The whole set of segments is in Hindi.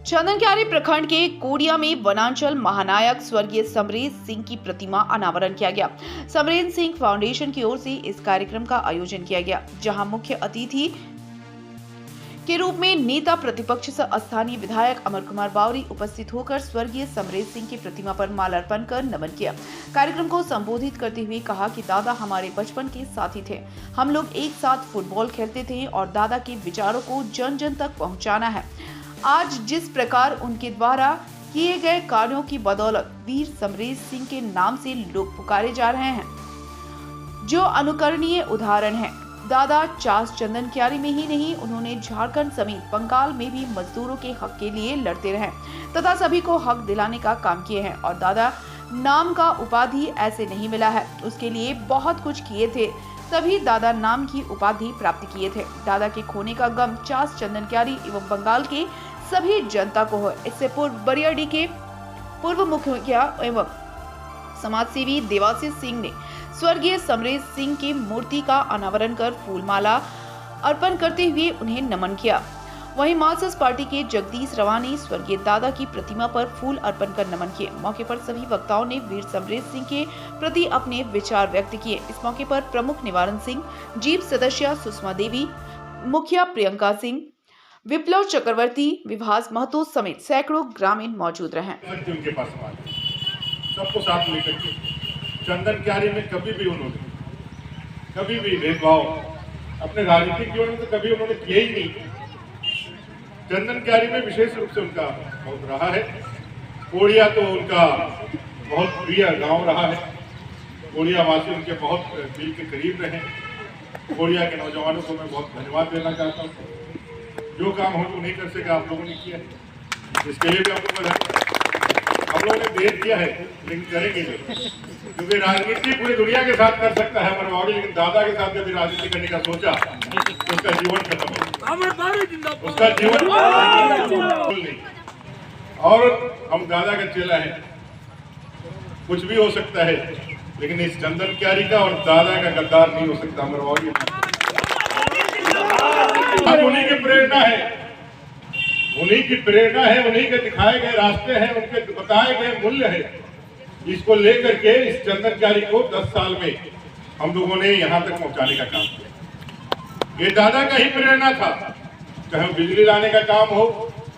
चंदनक्यारी प्रखंड के कोडिया में वनांचल महानायक स्वर्गीय समरेश सिंह की प्रतिमा अनावरण किया गया। समरेश सिंह फाउंडेशन की ओर से इस कार्यक्रम का आयोजन किया गया, जहां मुख्य अतिथि के रूप में नेता प्रतिपक्ष सह स्थानीय विधायक अमर कुमार बावरी उपस्थित होकर स्वर्गीय समरेश सिंह की प्रतिमा पर माल्यार्पण कर नमन किया। कार्यक्रम को संबोधित करते हुए कहा कि दादा हमारे बचपन के साथी थे। हम लोग एक साथ फुटबॉल खेलते थे और दादा के विचारों को जन जन तक पहुंचाना है। आज जिस प्रकार उनके द्वारा किए गए कार्यों की बदौलत वीर समरेश सिंह के नाम से लोग पुकारे जा रहे हैं, जो अनुकरणीय उदाहरण है। दादा चास चंदनक्यारी में ही नहीं, उन्होंने झारखंड समेत बंगाल में भी मजदूरों के हक के लिए लड़ते रहे तथा सभी को हक दिलाने का काम किए हैं। और दादा नाम का उपाधि ऐसे नहीं मिला है, उसके लिए बहुत कुछ किए थे, तभी दादा नाम की उपाधि प्राप्त किए थे। दादा के खोने का गम चास चंदनक्यारी एवं बंगाल के सभी जनता को है। इससे पूर्व बरियाडी के पूर्व मुखिया एवं समाजसेवी देवाशीष सिंह ने स्वर्गीय समरेश सिंह की मूर्ति का अनावरण कर फूलमाला अर्पण करते हुए उन्हें नमन किया। वहीं मार्क्सिस्ट पार्टी के जगदीश रवा ने स्वर्गीय दादा की प्रतिमा पर फूल अर्पण कर नमन किए। मौके पर सभी वक्ताओं ने वीर समरेश सिंह के प्रति अपने विचार व्यक्त किए। इस मौके पर प्रमुख निवारण सिंह, जीप सदस्य सुषमा देवी, मुखिया प्रियंका सिंह, विप्लव चक्रवर्ती, विभास महतो समेत सैकड़ों ग्रामीण मौजूद रहे। सबको साथ लेकर के चंदनक्यारी में कभी भी भेदभाव अपने राजनीतिक जीवन में तो कभी उन्होंने किया ही नहीं। चंदनक्यारी में विशेष रूप से उनका बहुत रहा है। कोडिया तो उनका बहुत प्रिय गांव रहा है। कोडिया वासी उनके बहुत दिल के करीब रहे। कोडिया के नौजवानों को मैं बहुत धन्यवाद देना चाहता हूँ। जो काम हो जो नहीं कर सके आप लोगों ने किया है, इसके लिए भी आप लोगों को हम लोगों ने देर किया है, लेकिन करेंगे क्योंकि राजनीति पूरी दुनिया के साथ कर सकता है अमर बावरी, लेकिन दादा के साथ यदि राजनीति करने का सोचा तो उसका जीवन खत्म हो, उसका जीवन नहीं। और हम दादा का चेला है, कुछ भी हो सकता है, लेकिन इस चंदनक्यारी का और दादा का गद्दार नहीं हो सकता अमर बावरी। उन्हीं की प्रेरणा है, उन्हीं की प्रेरणा है, उन्हीं के दिखाए गए रास्ते हैं, उनके बताए गए मूल्य है। इसको लेकर के इस चंदनक्यारी को 10 साल में हम लोगों ने यहाँ तक पहुँचाने का काम किया। ये दादा का ही प्रेरणा था, चाहे बिजली लाने का काम हो,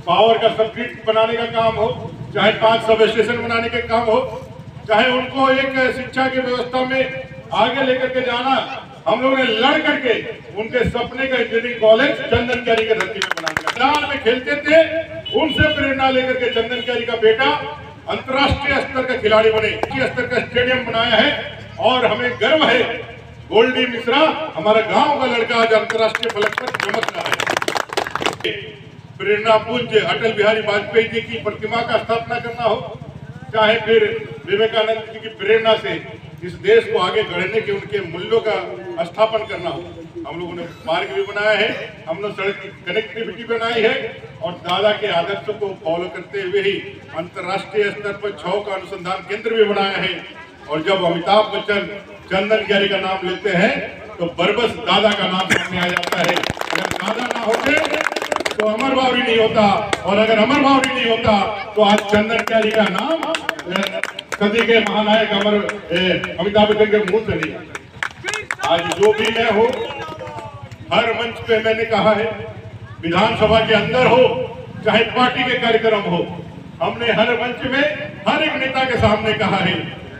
पावर का सर्किट बनाने का काम हो, चाहे 5 सब स्टेशन बनाने का काम हो, चाहे उनको एक शिक्षा की व्यवस्था में आगे लेकर के जाना। हम लोगों ने लड़ करके उनके सपने का इंजीनियरिंग कॉलेज चंदनक्यारी के धरती में बनाने का, मैदान में खेलते थे, उनसे प्रेरणा लेकर के चंदनक्यारी का बेटा अंतर्राष्ट्रीय स्तर का खिलाड़ी बने, स्तर का स्टेडियम बनाया है। और हमें गर्व है, गोल्डी मिश्रा हमारा गांव का लड़का आज अंतर्राष्ट्रीय फलक पर चमक रहा है। प्रेरणा पूज्य अटल बिहारी वाजपेयी जी की प्रतिमा का स्थापना करना हो, चाहे फिर विवेकानंद जी की प्रेरणा से इस देश को आगे बढ़ने के उनके मूल्यों का स्थापन करना हो। हम लोगों ने मार्ग भी बनाया है, हम लोग सड़क की कनेक्टिविटी बनाई है और दादा के आदर्शों को फॉलो करते हुए ही अंतर्राष्ट्रीय स्तर पर 6 का अनुसंधान केंद्र भी बनाया है। और जब अमिताभ बच्चन चंदनक्यारी का नाम लेते हैं तो बरबस दादा का नाम सामने आ जाता है। अगर दादा ना होते तो अमर बावरी नहीं होता, और अगर अमर बावरी नहीं होता तो आज चंदनक्यारी का नाम सदी के महानायक अमिताभ बच्चन के मुंह से नहीं आता। आज जो भी मैं हो, हर मंच पे मैंने कहा है, विधानसभा के अंदर हो चाहे पार्टी के कार्यक्रम हो, हमने हर मंच में हर एक नेता के सामने कहा है,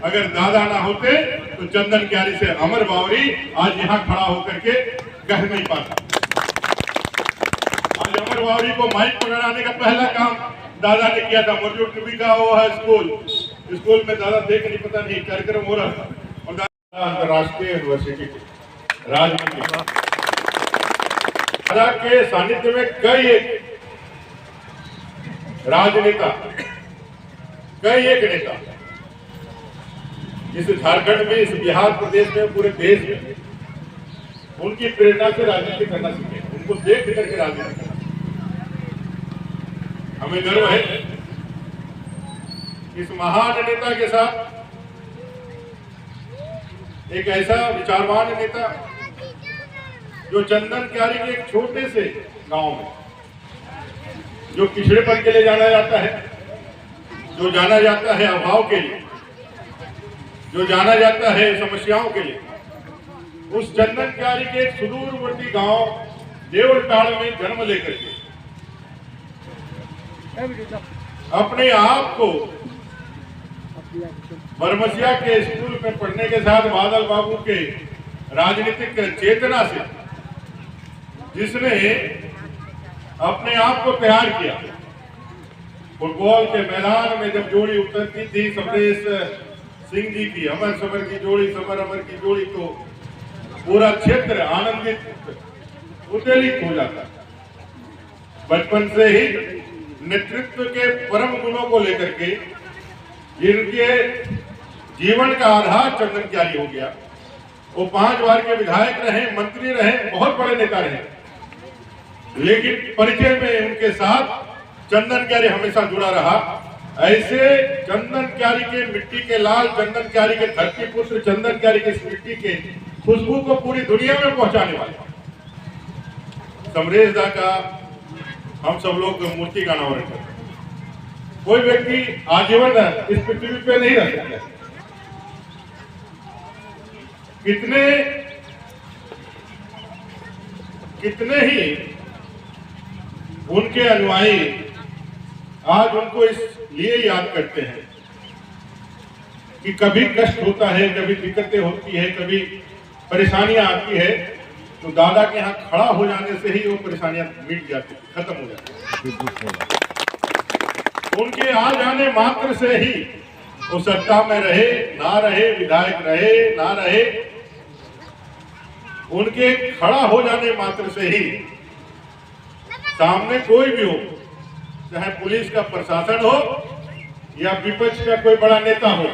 अगर दादा ना होते तो चंदनक्यारी से अमर बावरी आज यहाँ खड़ा होकर के कह नहीं पाता। आज अमर बावरी को माइक पकड़ाने का पहला काम दादा ने किया था। मुर्जुटवी का वो है स्कूल में दादा देख नहीं, पता नहीं कार्यक्रम हो रहा था, और दादा अंतर्राष्ट्रीय यूनिवर्सिटी राजनीति दादा के सानिध्य में कई एक राजनेता, कई एक नेता इस झारखंड में, इस बिहार प्रदेश में, पूरे देश में उनकी प्रेरणा से राजनीति करना सीखे, उनको देख करके राजनीति करना। हमें गर्व है इस महान नेता के साथ एक ऐसा विचारवान नेता जो चंदनक्यारी के एक छोटे से गांव में जो पिछड़ेपन के लिए जाना जाता है, जो जाना जाता है अभाव के लिए, जो जाना जाता है समस्याओं के लिए, उस चंदन क्यारी के एक सुदूरवर्ती गांव देवलटाड़ में जन्म लेकर के अपने आप को बरमसिया के स्कूल में पढ़ने के साथ बादल बाबू के राजनीतिक चेतना से जिसने अपने आप को तैयार किया, फुटबॉल के मैदान में जब जोड़ी उतरती थी समरेश सिंह जी की, अमर समर की जोड़ी, समर अमर की जोड़ी, तो पूरा क्षेत्र आनंदित उत्तेजित हो जाता। बचपन से ही नेतृत्व के परम गुणों को लेकर के जिनके जीवन का आधार चंदन क्यारी हो गया, वो 5 बार के विधायक रहे, मंत्री रहे, बहुत बड़े नेता रहे, लेकिन परिचय में उनके साथ चंदन क्यारी हमेशा जुड़ा रहा। ऐसे चंदन क्यारी के मिट्टी के लाल, चंदन क्यारी के धरती पुत्र, चंदन क्यारी के मिट्टी के खुशबू को पूरी दुनिया में पहुंचाने वाले समरेश दा का हम सब लोग मूर्ति का अनावरण करते हैं। कोई व्यक्ति आजीवन इस पृथ्वी पे नहीं रह सकता। कितने ही उनके अनुयायी आज उनको इसलिए याद करते हैं कि कभी कष्ट होता है, कभी दिक्कतें होती है, कभी परेशानियां आती है, तो दादा के यहाँ खड़ा हो जाने से ही वो परेशानियां मिट जाती, खत्म हो जाती। उनके आ जाने मात्र से ही वो सत्ता में रहे ना रहे, विधायक रहे ना रहे, उनके खड़ा हो जाने मात्र से ही सामने कोई भी हो, चाहे पुलिस का प्रशासन हो या विपक्ष का कोई बड़ा नेता हो,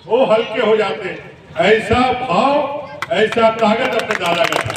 वो हल्के हो जाते। ऐसा भाव, ऐसा ताकत अपने दादा का था।